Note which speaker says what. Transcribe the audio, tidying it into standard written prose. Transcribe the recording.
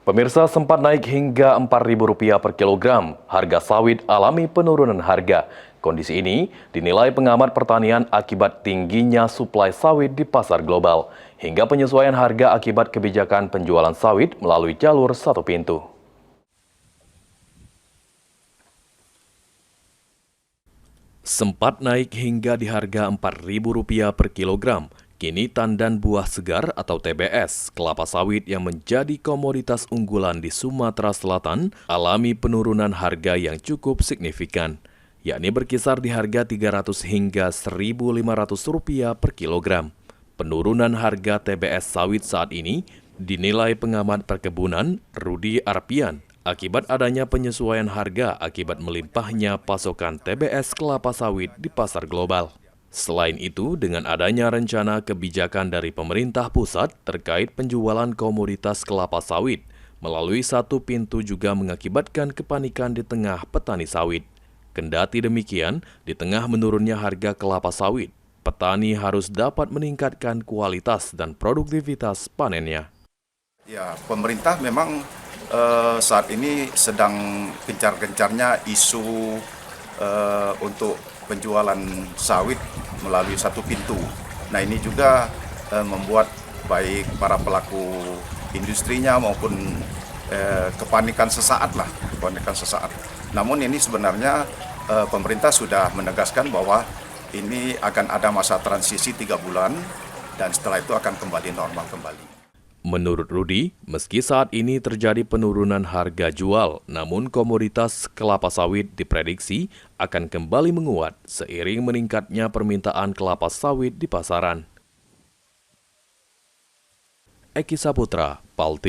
Speaker 1: Pemirsa, sempat naik hingga Rp4.000 per kilogram. Harga sawit alami penurunan harga. Kondisi ini dinilai pengamat pertanian akibat tingginya suplai sawit di pasar global, hingga penyesuaian harga akibat kebijakan penjualan sawit melalui jalur satu pintu. Sempat naik hingga di harga Rp4.000 per kilogram. Kini tandan buah segar atau TBS, kelapa sawit yang menjadi komoditas unggulan di Sumatera Selatan, alami penurunan harga yang cukup signifikan, yakni berkisar di harga Rp300 hingga Rp1.500 per kilogram. Penurunan harga TBS sawit saat ini dinilai pengamat perkebunan Rudi Arpian akibat adanya penyesuaian harga akibat melimpahnya pasokan TBS kelapa sawit di pasar global. Selain itu, dengan adanya rencana kebijakan dari pemerintah pusat terkait penjualan komoditas kelapa sawit melalui satu pintu juga mengakibatkan kepanikan di tengah petani sawit. Kendati demikian, di tengah menurunnya harga kelapa sawit, petani harus dapat meningkatkan kualitas dan produktivitas panennya.
Speaker 2: Ya, pemerintah memang saat ini sedang gencar-gencarnya isu untuk penjualan sawit melalui satu pintu. Nah, ini juga membuat baik para pelaku industrinya maupun kepanikan sesaat. Namun ini sebenarnya pemerintah sudah menegaskan bahwa ini akan ada masa transisi 3 bulan dan setelah itu akan kembali normal kembali.
Speaker 1: Menurut Rudi, meski saat ini terjadi penurunan harga jual, namun komoditas kelapa sawit diprediksi akan kembali menguat seiring meningkatnya permintaan kelapa sawit di pasaran. Eki Saputra, PAL TV.